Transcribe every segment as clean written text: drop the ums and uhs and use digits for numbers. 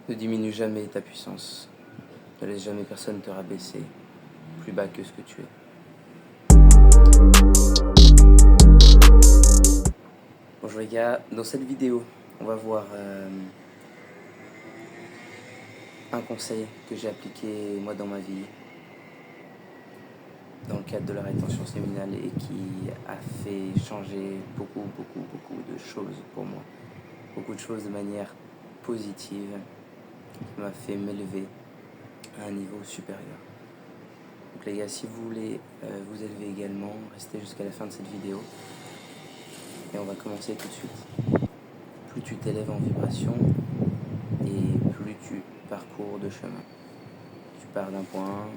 Ne diminue jamais ta puissance. Ne laisse jamais personne te rabaisser plus bas que ce que tu es. Bonjour les gars, dans cette vidéo, on va voir un conseil que j'ai appliqué moi dans ma vie, dans le cadre de la rétention séminale et qui a fait changer beaucoup de choses pour moi. Beaucoup de choses de manière positive, qui m'a fait m'élever à un niveau supérieur. Donc les gars, si vous voulez vous élever également, restez jusqu'à la fin de cette vidéo. Et on va commencer tout de suite. Plus tu t'élèves en vibration et plus tu parcours de chemin. Tu pars d'un point A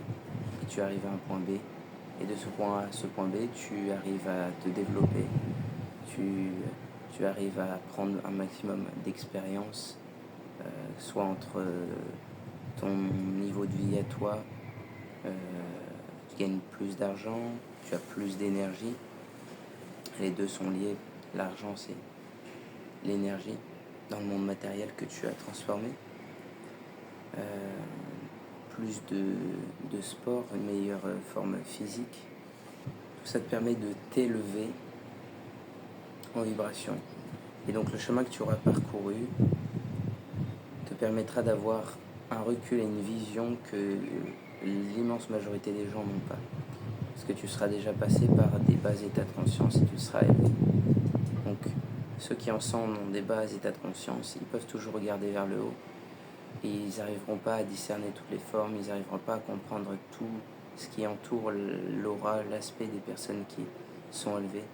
et tu arrives à un point B. Et de ce point A à ce point B, tu arrives à te développer. Tu arrives à prendre un maximum d'expérience, soit entre ton niveau de vie à toi, tu gagnes plus d'argent, tu as plus d'énergie. Les deux sont liés. L'argent, c'est l'énergie dans le monde matériel que tu as transformé. Plus de sport, une meilleure forme physique. Tout ça te permet de t'élever en vibration. Et donc le chemin que tu auras parcouru te permettra d'avoir un recul et une vision que l'immense majorité des gens n'ont pas. Parce que tu seras déjà passé par des bas états de conscience et tu seras élevé. Donc ceux qui ensemble ont des bas états de conscience, ils peuvent toujours regarder vers le haut. Et ils n'arriveront pas à discerner toutes les formes, ils n'arriveront pas à comprendre tout ce qui entoure l'aura, l'aspect des personnes qui sont élevées.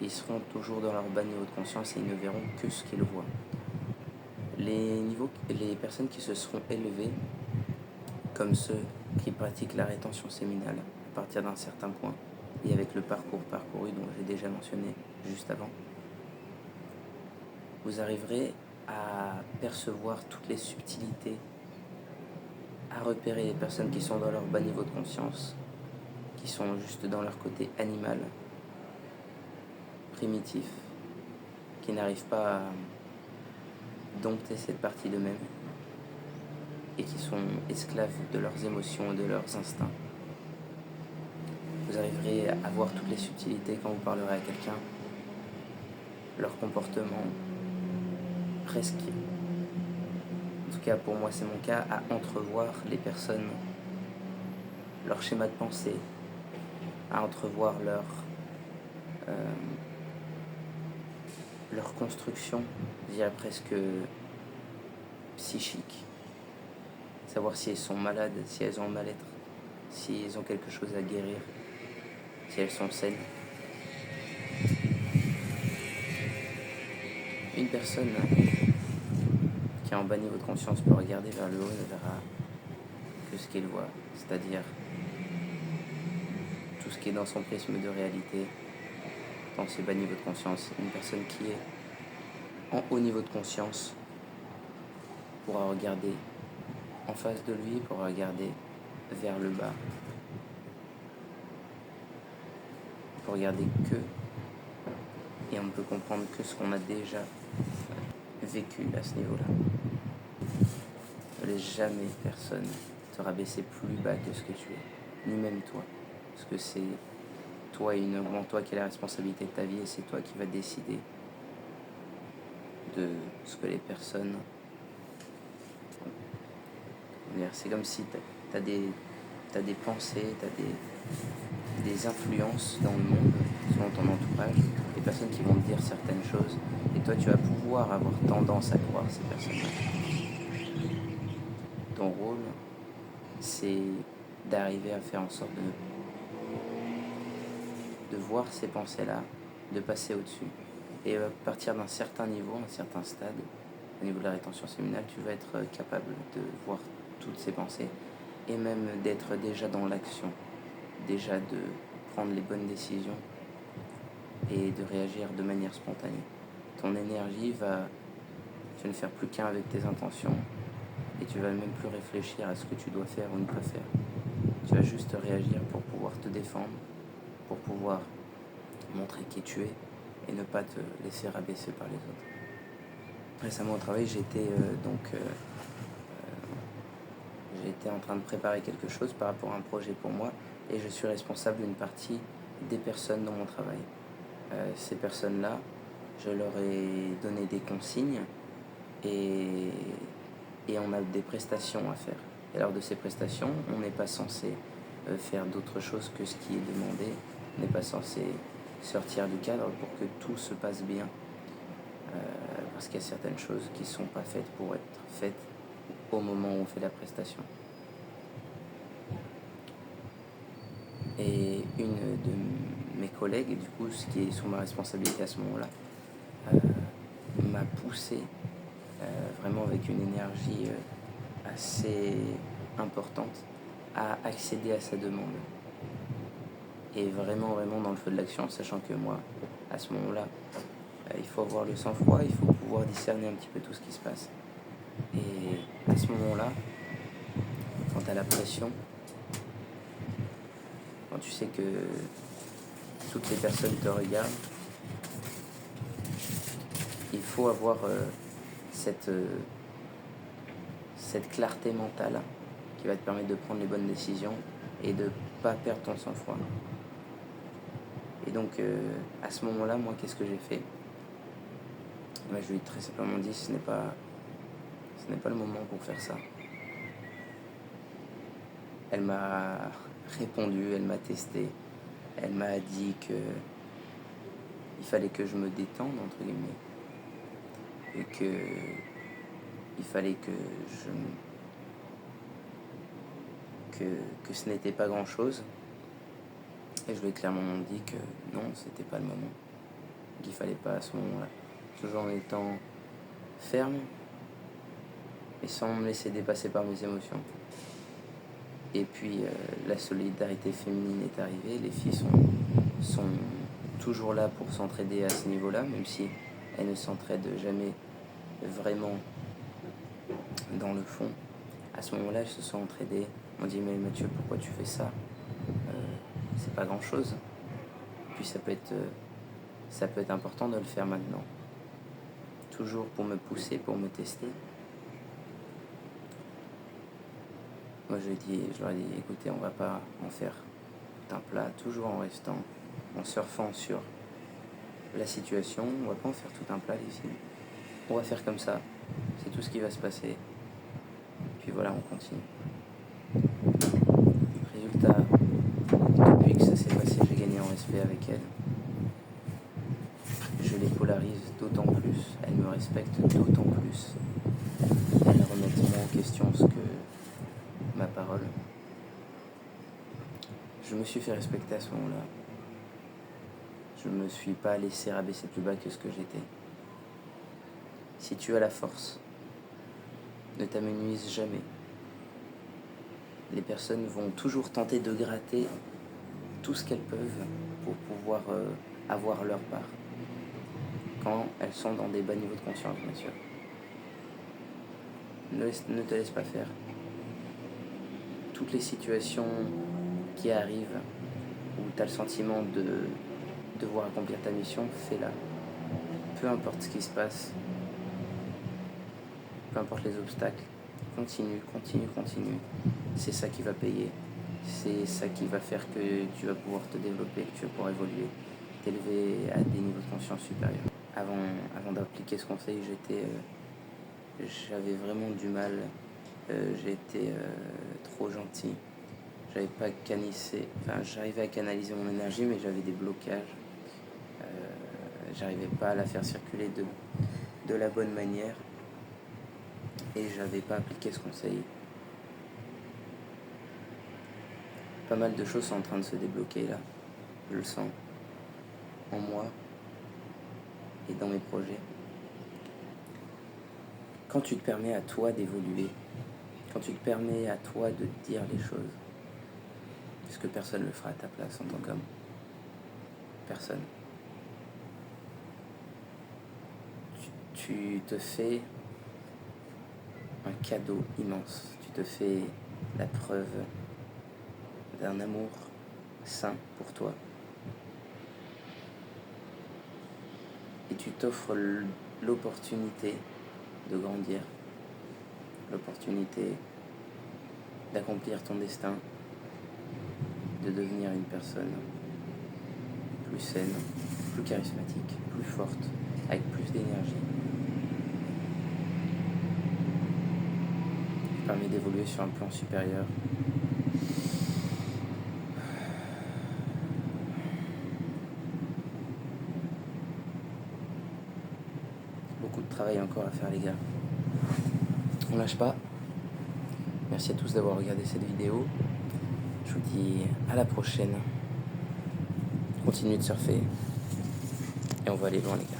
Ils seront toujours dans leur bas niveau de conscience et ils ne verront que ce qu'ils voient. Les personnes qui se seront élevées, comme ceux qui pratiquent la rétention séminale à partir d'un certain point, et avec le parcours parcouru dont j'ai déjà mentionné juste avant, vous arriverez à percevoir toutes les subtilités, à repérer les personnes qui sont dans leur bas niveau de conscience, qui sont juste dans leur côté animal, primitif, qui n'arrivent pas à dompter cette partie d'eux-mêmes et qui sont esclaves de leurs émotions et de leurs instincts. Vous arriverez à voir toutes les subtilités quand vous parlerez à quelqu'un, leur comportement, presque, en tout cas pour moi c'est mon cas, à entrevoir les personnes, leur schéma de pensée, à entrevoir leur construction, je dirais presque psychique, savoir si elles sont malades, si elles ont un mal-être, si elles ont quelque chose à guérir, si elles sont saines. Une personne qui est en bas niveau de conscience peut regarder vers le haut et ne verra que ce qu'elle voit, c'est-à-dire tout ce qui est dans son prisme de réalité, dans ses bas niveaux de conscience. Une personne qui est en haut niveau de conscience pourra regarder en face de lui, pourra regarder vers le bas, pour regarder que, et on ne peut comprendre que ce qu'on a déjà vécu à ce niveau-là. Ne laisse jamais personne te rabaisser plus bas que ce que tu es, ni même toi, parce que c'est toi et uniquement toi qui as la responsabilité de ta vie et c'est toi qui vas décider de ce que les personnes... C'est comme si t'as des pensées, t'as des influences dans le monde, selon ton entourage, des personnes qui vont te dire certaines choses, et toi tu vas pouvoir avoir tendance à croire ces personnes-là. Ton rôle, c'est d'arriver à faire en sorte de voir ces pensées-là, de passer au-dessus. Et à partir d'un certain niveau, un certain stade, au niveau de la rétention séminale, tu vas être capable de voir toutes ces pensées et même d'être déjà dans l'action, déjà de prendre les bonnes décisions et de réagir de manière spontanée. Ton énergie tu vas ne faire plus qu'un avec tes intentions et tu vas même plus réfléchir à ce que tu dois faire ou ne pas faire. Tu vas juste réagir pour pouvoir te défendre, pour pouvoir montrer qui tu es et ne pas te laisser rabaisser par les autres. Récemment au travail, j'étais j'étais en train de préparer quelque chose par rapport à un projet pour moi et je suis responsable d'une partie des personnes dans mon travail. Ces personnes-là, je leur ai donné des consignes et, et on a des prestations à faire. Et lors de ces prestations, on n'est pas censé faire d'autre chose que ce qui est demandé. On n'est pas censé sortir du cadre pour que tout se passe bien. Parce qu'il y a certaines choses qui ne sont pas faites pour être faites au moment où on fait la prestation. Et une de mes collègues, du coup, ce qui est sous ma responsabilité à ce moment-là, m'a poussé vraiment avec une énergie assez importante à accéder à sa demande. Et vraiment, vraiment dans le feu de l'action, sachant que moi, à ce moment-là, il faut avoir le sang-froid, il faut pouvoir discerner un petit peu tout ce qui se passe. Et à ce moment-là, quand tu as la pression, quand tu sais que toutes les personnes te regardent, il faut avoir cette clarté mentale qui va te permettre de prendre les bonnes décisions et de ne pas perdre ton sang-froid. Et donc, à ce moment-là, moi, qu'est-ce que j'ai fait ? Moi, je lui ai très simplement dit, ce n'est pas le moment pour faire ça. Elle m'a répondu, elle m'a testé, elle m'a dit que il fallait que je me détende, entre guillemets, et que il fallait que ce n'était pas grand-chose. Et je lui ai clairement dit que non, c'était pas le moment, qu'il fallait pas à ce moment-là. Toujours en étant ferme et sans me laisser dépasser par mes émotions. Et puis la solidarité féminine est arrivée, les filles sont toujours là pour s'entraider à ce niveau-là, même si elles ne s'entraident jamais vraiment dans le fond. À ce moment-là, elles se sont entraidées. On dit, mais Mathieu, pourquoi tu fais ça ? C'est pas grand-chose. Puis ça peut être important de le faire maintenant. Toujours pour me pousser, pour me tester. Moi, je leur ai dit, écoutez, on va pas en faire tout un plat, toujours en surfant sur la situation. On va pas en faire tout un plat, les filles. On va faire comme ça. C'est tout ce qui va se passer. Puis voilà, on continue. Résultat, depuis que ça s'est passé, j'ai gagné en respect avec elle. Je les polarise d'autant plus, elles me respectent d'autant plus. Elles remettent moins en question ce que ma parole. Je me suis fait respecter à ce moment-là. Je ne me suis pas laissé rabaisser plus bas que ce que j'étais. Si tu as la force, ne t'amenuise jamais. Les personnes vont toujours tenter de gratter tout ce qu'elles peuvent pour pouvoir avoir leur part. Quand elles sont dans des bas niveaux de conscience, bien sûr. Ne te laisse pas faire. Toutes les situations qui arrivent où tu as le sentiment de devoir accomplir ta mission, fais-la. Peu importe ce qui se passe, peu importe les obstacles, continue. C'est ça qui va payer. C'est ça qui va faire que tu vas pouvoir te développer, que tu vas pouvoir évoluer, t'élever à des niveaux de conscience supérieurs. Avant d'appliquer ce conseil, j'avais vraiment du mal. J'étais trop gentil. J'arrivais à canaliser mon énergie, mais j'avais des blocages. J'arrivais pas à la faire circuler de la bonne manière. Et j'avais pas appliqué ce conseil. Pas mal de choses sont en train de se débloquer là. Je le sens. En moi. Et dans mes projets. Quand tu te permets à toi d'évoluer, quand tu te permets à toi de dire les choses, parce que personne ne le fera à ta place en tant qu'homme. Personne. Tu te fais un cadeau immense. Tu te fais la preuve d'un amour sain pour toi. Et tu t'offres l'opportunité de grandir, l'opportunité d'accomplir ton destin, de devenir une personne plus saine, plus charismatique, plus forte, avec plus d'énergie. Qui permet d'évoluer sur un plan supérieur. Beaucoup de travail encore à faire les gars. On lâche pas. Merci à tous d'avoir regardé cette vidéo. Je vous dis à la prochaine. Continuez de surfer. Et on va aller loin les gars.